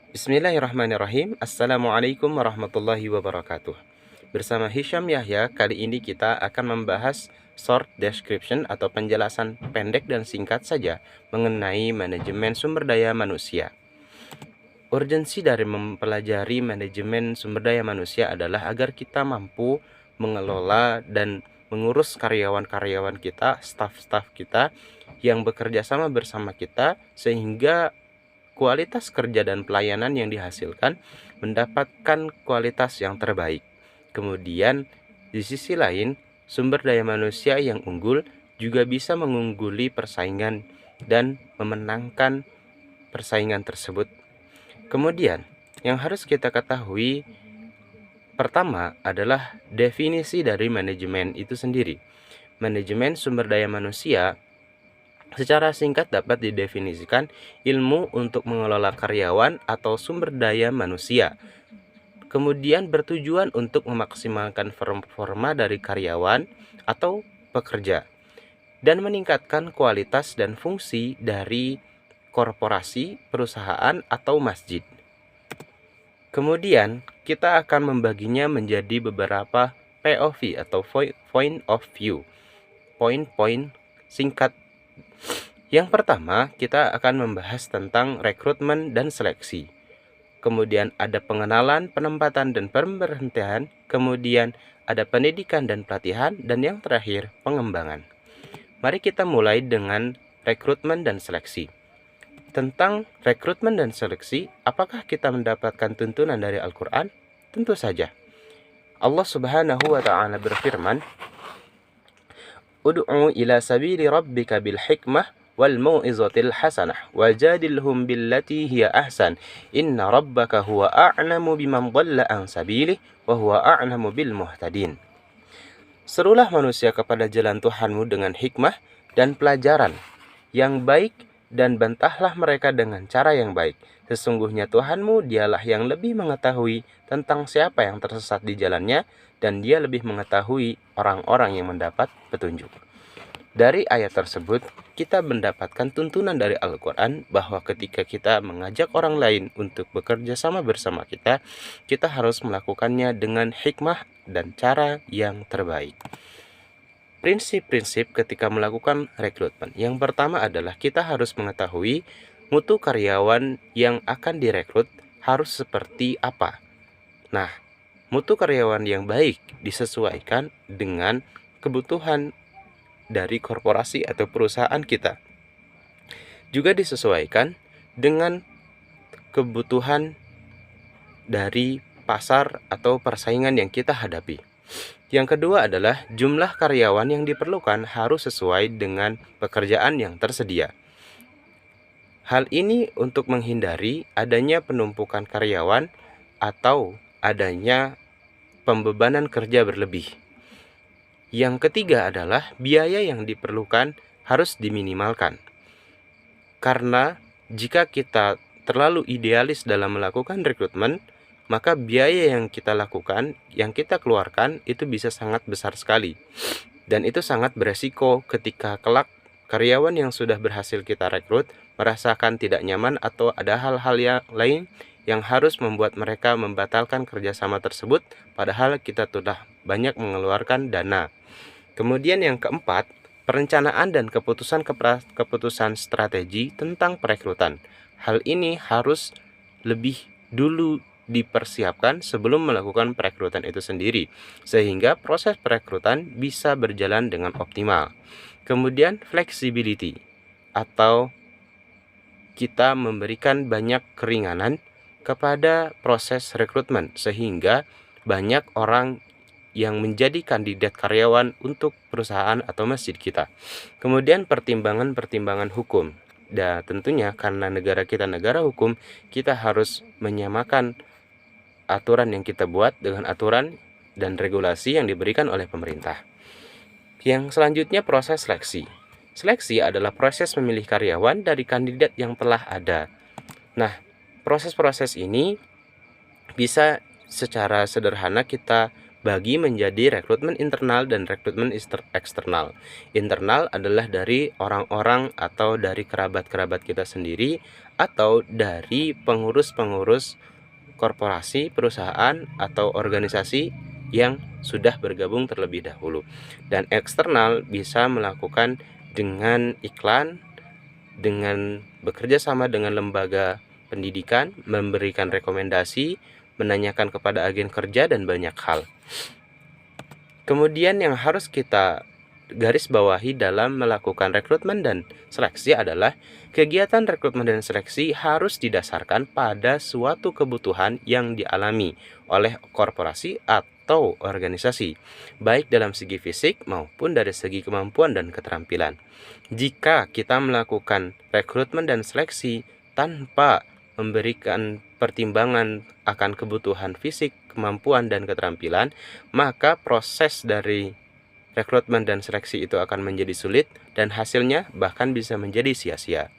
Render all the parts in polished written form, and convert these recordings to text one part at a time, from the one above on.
Bismillahirrahmanirrahim. Assalamualaikum warahmatullahi wabarakatuh. Bersama Hisham Yahya, kali ini kita akan membahas short description atau penjelasan pendek dan singkat saja mengenai manajemen sumber daya manusia. Urgensi dari mempelajari manajemen sumber daya manusia adalah agar kita mampu mengelola dan mengurus karyawan-karyawan kita, staf-staf kita yang bekerja sama bersama kita, sehingga kualitas kerja dan pelayanan yang dihasilkan mendapatkan kualitas yang terbaik. Kemudian, di sisi lain, sumber daya manusia yang unggul juga bisa mengungguli persaingan dan memenangkan persaingan tersebut. Kemudian, yang harus kita ketahui pertama adalah definisi dari manajemen itu sendiri. Manajemen sumber daya manusia secara singkat dapat didefinisikan ilmu untuk mengelola karyawan atau sumber daya manusia. Kemudian bertujuan untuk memaksimalkan performa dari karyawan atau pekerja dan meningkatkan kualitas dan fungsi dari korporasi, perusahaan, atau masjid. Kemudian kita akan membaginya menjadi beberapa POV atau point of view, poin-poin singkat. Yang pertama, kita akan membahas tentang rekrutmen dan seleksi. Kemudian ada pengenalan, penempatan, dan pemberhentian. Kemudian ada pendidikan dan pelatihan. Dan yang terakhir, pengembangan. Mari kita mulai dengan rekrutmen dan seleksi. Tentang rekrutmen dan seleksi, apakah kita mendapatkan tuntunan dari Al-Quran? Tentu saja. Allah Subhanahu wa Ta'ala berfirman, Ud'u ila sabili rabbika bil hikmah wal mau'izatil hasanah wajadilhum billati hiya ahsan inna rabbaka huwa a'lamu biman dhalla an sabilihi wa huwa a'lamu bil muhtadin. Serulah manusia kepada jalan Tuhanmu dengan hikmah dan pelajaran yang baik dan bantahlah mereka dengan cara yang baik. Sesungguhnya Tuhanmu dialah yang lebih mengetahui tentang siapa yang tersesat di jalannya dan dia lebih mengetahui orang-orang yang mendapat petunjuk. Dari ayat tersebut, kita mendapatkan tuntunan dari Al-Quran bahwa ketika kita mengajak orang lain untuk bekerja sama bersama kita, kita harus melakukannya dengan hikmah dan cara yang terbaik. Prinsip-prinsip ketika melakukan rekrutmen. Yang pertama adalah kita harus mengetahui mutu karyawan yang akan direkrut harus seperti apa. Nah, mutu karyawan yang baik disesuaikan dengan kebutuhan dari korporasi atau perusahaan kita. Juga disesuaikan dengan kebutuhan dari pasar atau persaingan yang kita hadapi. Yang kedua adalah jumlah karyawan yang diperlukan harus sesuai dengan pekerjaan yang tersedia. Hal ini untuk menghindari adanya penumpukan karyawan atau adanya pembebanan kerja berlebih. Yang ketiga adalah biaya yang diperlukan harus diminimalkan. Karena jika kita terlalu idealis dalam melakukan rekrutmen, maka biaya yang kita lakukan, yang kita keluarkan itu bisa sangat besar sekali. Dan itu sangat beresiko ketika kelak karyawan yang sudah berhasil kita rekrut merasakan tidak nyaman atau ada hal-hal yang lain yang harus membuat mereka membatalkan kerjasama tersebut, padahal kita sudah banyak mengeluarkan dana. Kemudian yang keempat, perencanaan dan keputusan strategi tentang perekrutan. Hal ini harus lebih dulu dipersiapkan sebelum melakukan perekrutan itu sendiri, sehingga proses perekrutan bisa berjalan dengan optimal. Kemudian flexibility, atau kita memberikan banyak keringanan kepada proses rekrutmen, sehingga banyak orang yang menjadi kandidat karyawan untuk perusahaan atau masjid kita. Kemudian pertimbangan-pertimbangan hukum. Dan tentunya karena negara kita negara hukum, kita harus menyamakan aturan yang kita buat dengan aturan dan regulasi yang diberikan oleh pemerintah. Yang selanjutnya proses seleksi. Seleksi adalah proses memilih karyawan dari kandidat yang telah ada. Nah, proses-proses ini bisa secara sederhana kita bagi menjadi rekrutmen internal dan rekrutmen eksternal. Internal adalah dari orang-orang atau dari kerabat-kerabat kita sendiri atau dari pengurus-pengurus korporasi, perusahaan, atau organisasi yang sudah bergabung terlebih dahulu. Dan eksternal bisa melakukan dengan iklan, dengan bekerja sama dengan lembaga pendidikan, memberikan rekomendasi, menanyakan kepada agen kerja, dan banyak hal. Kemudian yang harus kita garis bawahi dalam melakukan rekrutmen dan seleksi adalah kegiatan rekrutmen dan seleksi harus didasarkan pada suatu kebutuhan yang dialami oleh korporasi atau organisasi, baik dalam segi fisik maupun dari segi kemampuan dan keterampilan. Jika kita melakukan rekrutmen dan seleksi tanpa memberikan pertimbangan akan kebutuhan fisik, kemampuan, dan keterampilan, maka proses dari rekrutmen dan seleksi itu akan menjadi sulit dan hasilnya bahkan bisa menjadi sia-sia.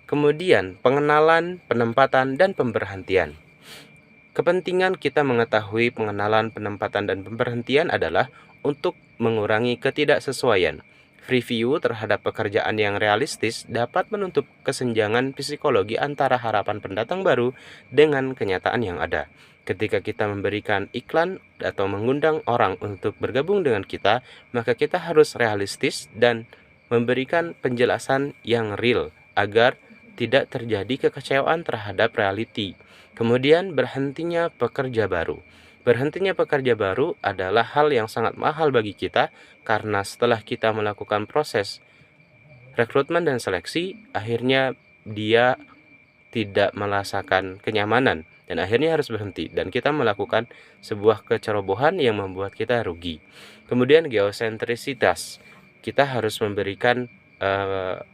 Kemudian, pengenalan, penempatan, dan pemberhentian. Kepentingan kita mengetahui pengenalan, penempatan, dan pemberhentian adalah untuk mengurangi ketidaksesuaian. Review terhadap pekerjaan yang realistis dapat menutup kesenjangan psikologi antara harapan pendatang baru dengan kenyataan yang ada. Ketika kita memberikan iklan atau mengundang orang untuk bergabung dengan kita, maka kita harus realistis dan memberikan penjelasan yang real agar tidak terjadi kekecewaan terhadap reality. Kemudian berhentinya pekerja baru. Berhentinya pekerja baru adalah hal yang sangat mahal bagi kita karena setelah kita melakukan proses rekrutmen dan seleksi, akhirnya dia tidak merasakan kenyamanan dan akhirnya harus berhenti dan kita melakukan sebuah kecerobohan yang membuat kita rugi. Kemudian geosentrisitas. Kita harus memberikan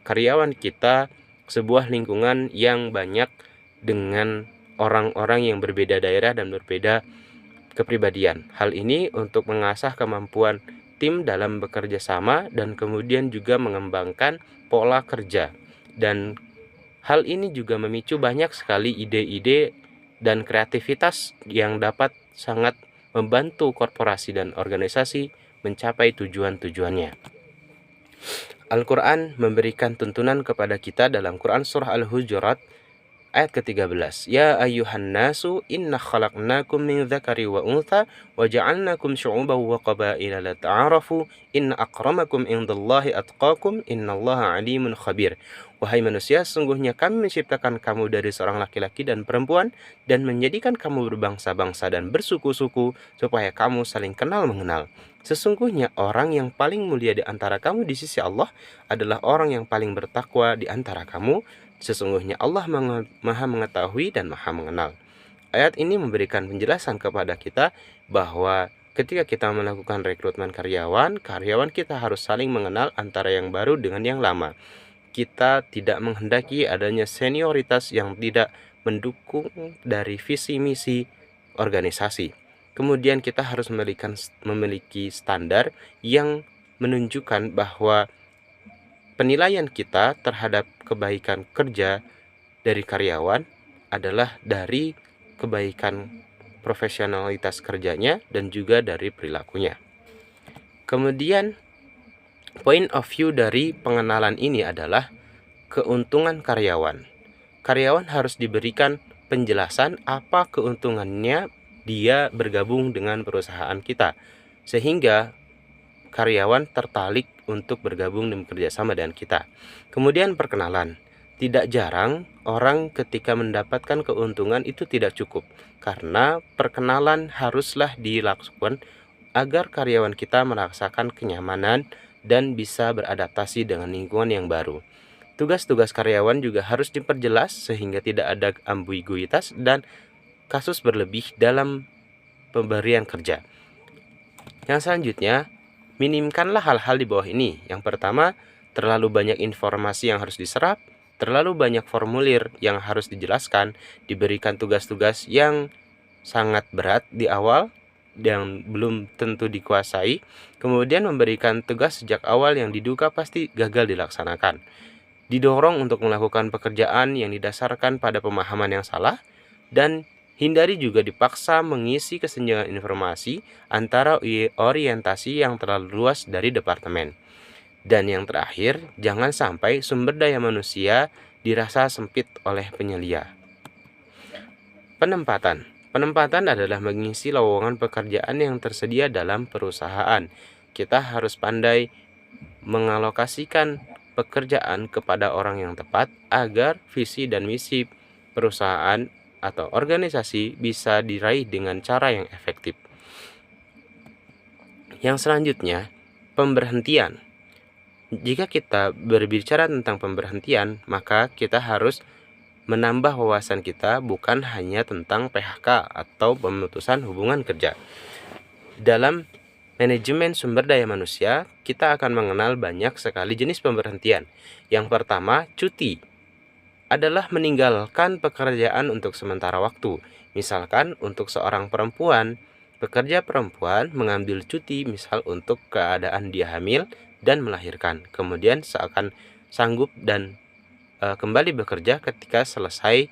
karyawan kita sebuah lingkungan yang banyak dengan orang-orang yang berbeda daerah dan berbeda kepribadian. Hal ini untuk mengasah kemampuan tim dalam bekerja sama dan kemudian juga mengembangkan pola kerja. Dan hal ini juga memicu banyak sekali ide-ide dan kreativitas yang dapat sangat membantu korporasi dan organisasi mencapai tujuan-tujuannya. Al-Quran memberikan tuntunan kepada kita dalam Quran Surah Al-Hujurat ayat ke-13. Ya ayyuhan nasu inna khalaqnakum min dzakari wa untha wa ja'alnakum syu'uban wa qabaila lita'arafu inna akramakum indallahi atqakum innallaha alimun khabir. Wahai manusia, sesungguhnya kami menciptakan kamu dari seorang laki-laki dan perempuan dan menjadikan kamu berbangsa-bangsa dan bersuku-suku supaya kamu saling kenal mengenal. Sesungguhnya orang yang paling mulia di antara kamu di sisi Allah adalah orang yang paling bertakwa di antara kamu. Sesungguhnya Allah Maha mengetahui dan Maha mengenal. Ayat ini memberikan penjelasan kepada kita bahwa ketika kita melakukan rekrutmen karyawan kita harus saling mengenal antara yang baru dengan yang lama. Kita tidak menghendaki adanya senioritas yang tidak mendukung dari visi misi organisasi. Kemudian kita harus memiliki standar yang menunjukkan bahwa penilaian kita terhadap kebaikan kerja dari karyawan adalah dari kebaikan profesionalitas kerjanya dan juga dari perilakunya. Kemudian point of view dari pengenalan ini adalah keuntungan karyawan. Karyawan harus diberikan penjelasan apa keuntungannya dia bergabung dengan perusahaan kita, sehingga karyawan tertarik untuk bergabung dan bekerja sama dengan kita. Kemudian perkenalan. Tidak jarang orang ketika mendapatkan keuntungan itu tidak cukup, karena perkenalan haruslah dilakukan agar karyawan kita merasakan kenyamanan dan bisa beradaptasi dengan lingkungan yang baru. Tugas-tugas karyawan juga harus diperjelas sehingga tidak ada ambiguitas dan kasus berlebih dalam pemberian kerja. Yang selanjutnya, minimkanlah hal-hal di bawah ini. Yang pertama, terlalu banyak informasi yang harus diserap, terlalu banyak formulir yang harus dijelaskan, diberikan tugas-tugas yang sangat berat di awal yang belum tentu dikuasai, kemudian memberikan tugas sejak awal yang diduga pasti gagal dilaksanakan. Didorong untuk melakukan pekerjaan yang didasarkan pada pemahaman yang salah dan Hindari juga dipaksa mengisi kesenjangan informasi antara orientasi yang terlalu luas dari departemen. Dan yang terakhir, jangan sampai sumber daya manusia dirasa sempit oleh penyelia. Penempatan. Penempatan adalah mengisi lowongan pekerjaan yang tersedia dalam perusahaan. Kita harus pandai mengalokasikan pekerjaan kepada orang yang tepat agar visi dan misi perusahaan atau organisasi bisa diraih dengan cara yang efektif. Yang selanjutnya, pemberhentian. Jika kita berbicara tentang pemberhentian, maka kita harus menambah wawasan kita bukan hanya tentang PHK atau pemutusan hubungan kerja. Dalam manajemen sumber daya manusia, kita akan mengenal banyak sekali jenis pemberhentian. Yang pertama, cuti adalah meninggalkan pekerjaan untuk sementara waktu. Misalkan untuk seorang perempuan, pekerja perempuan mengambil cuti misal untuk keadaan dia hamil dan melahirkan. Kemudian seakan sanggup dan kembali bekerja ketika selesai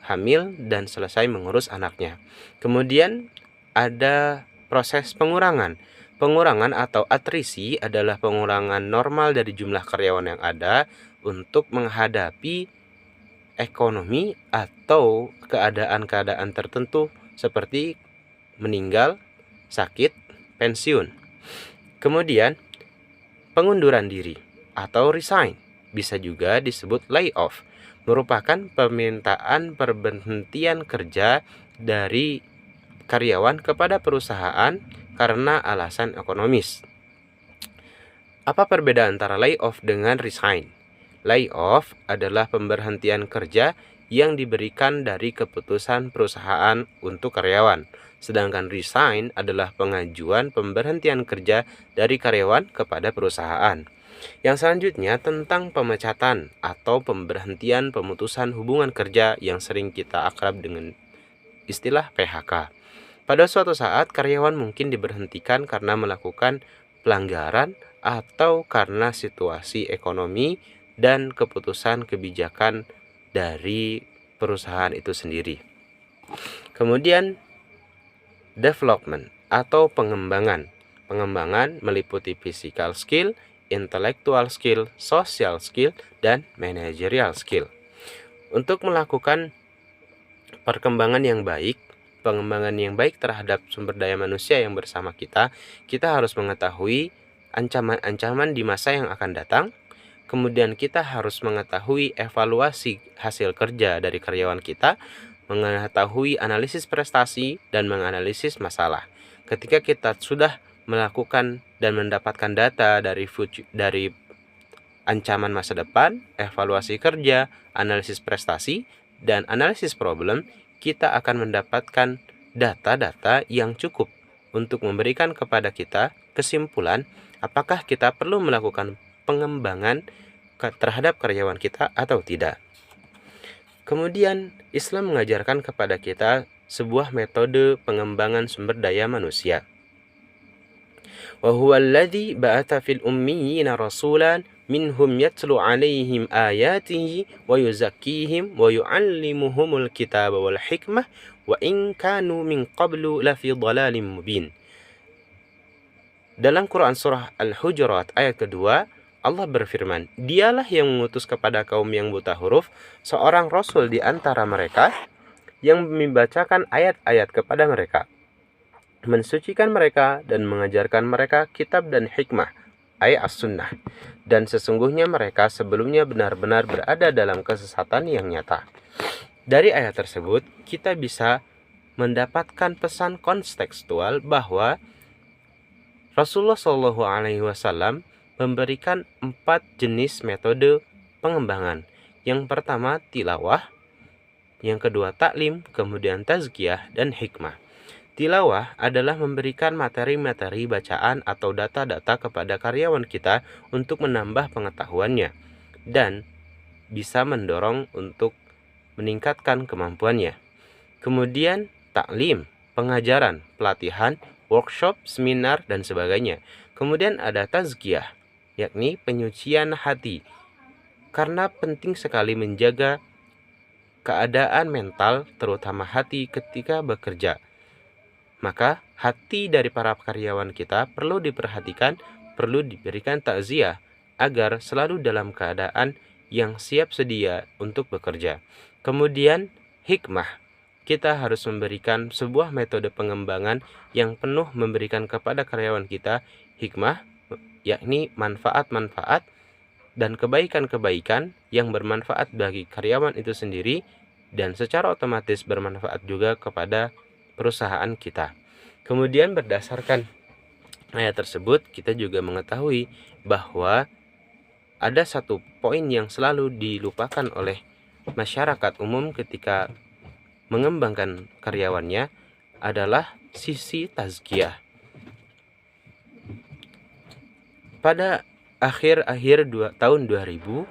hamil dan selesai mengurus anaknya. Kemudian ada proses pengurangan. Pengurangan atau atrisi adalah pengurangan normal dari jumlah karyawan yang ada untuk menghadapi ekonomi atau keadaan-keadaan tertentu seperti meninggal, sakit, pensiun. Kemudian pengunduran diri atau resign, bisa juga disebut layoff, merupakan permintaan perberhentian kerja dari karyawan kepada perusahaan karena alasan ekonomis. Apa perbedaan antara layoff dengan resign? Layoff adalah pemberhentian kerja yang diberikan dari keputusan perusahaan untuk karyawan. Sedangkan resign adalah pengajuan pemberhentian kerja dari karyawan kepada perusahaan. Yang selanjutnya tentang pemecatan atau pemberhentian pemutusan hubungan kerja yang sering kita akrab dengan istilah PHK. Pada suatu saat karyawan mungkin diberhentikan karena melakukan pelanggaran atau karena situasi ekonomi dan keputusan kebijakan dari perusahaan itu sendiri. Kemudian development atau pengembangan. Pengembangan meliputi physical skill, intellectual skill, social skill, dan managerial skill. Untuk melakukan perkembangan yang baik, pengembangan yang baik terhadap sumber daya manusia yang bersama kita harus mengetahui ancaman-ancaman di masa yang akan datang. Kemudian kita harus mengetahui evaluasi hasil kerja dari karyawan kita, mengetahui analisis prestasi, dan menganalisis masalah. Ketika kita sudah melakukan dan mendapatkan data dari ancaman masa depan, evaluasi kerja, analisis prestasi, dan analisis problem, kita akan mendapatkan data-data yang cukup untuk memberikan kepada kita kesimpulan apakah kita perlu melakukan pengembangan terhadap karyawan kita atau tidak. Kemudian Islam mengajarkan kepada kita sebuah metode pengembangan sumber daya manusia. Wa huwa alladzi ba'atha fil ummiyina rasulan minhum yatlu 'alaihim ayatihi wa yuzakkihim wa yu'allimuhumul kitaba wal hikmah wa in kanu min qablu lafi dhalalin mubin. Dalam Quran surah Al-Hujurat ayat kedua, Allah berfirman, "Dialah yang mengutus kepada kaum yang buta huruf seorang rasul di antara mereka yang membacakan ayat-ayat kepada mereka, mensucikan mereka dan mengajarkan mereka kitab dan hikmah, ayat as-sunnah. Dan sesungguhnya mereka sebelumnya benar-benar berada dalam kesesatan yang nyata." Dari ayat tersebut, kita bisa mendapatkan pesan kontekstual bahwa Rasulullah SAW memberikan 4 jenis metode pengembangan. Yang pertama tilawah, yang kedua taklim, kemudian tazkiyah, dan hikmah. Tilawah adalah memberikan materi-materi bacaan atau data-data kepada karyawan kita untuk menambah pengetahuannya dan bisa mendorong untuk meningkatkan kemampuannya. Kemudian taklim, pengajaran, pelatihan, workshop, seminar, dan sebagainya. Kemudian ada tazkiyah, yakni penyucian hati. Karena penting sekali menjaga keadaan mental, terutama hati ketika bekerja. Maka hati dari para karyawan kita perlu diperhatikan, perlu diberikan takziah agar selalu dalam keadaan yang siap sedia untuk bekerja. Kemudian hikmah, kita harus memberikan sebuah metode pengembangan yang penuh memberikan kepada karyawan kita hikmah, yakni manfaat-manfaat dan kebaikan-kebaikan yang bermanfaat bagi karyawan itu sendiri dan secara otomatis bermanfaat juga kepada perusahaan kita. Kemudian berdasarkan ayat tersebut, kita juga mengetahui bahwa ada satu poin yang selalu dilupakan oleh masyarakat umum ketika mengembangkan karyawannya adalah sisi tazkiyah. Pada akhir-akhir tahun 2000,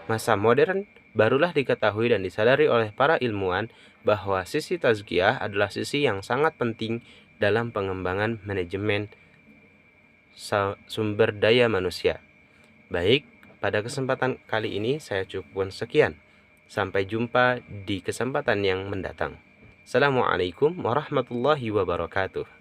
masa modern, barulah diketahui dan disadari oleh para ilmuwan bahwa sisi tazkiyah adalah sisi yang sangat penting dalam pengembangan manajemen sumber daya manusia. Baik, pada kesempatan kali ini saya cukupkan sekian. Sampai jumpa di kesempatan yang mendatang. Assalamualaikum warahmatullahi wabarakatuh.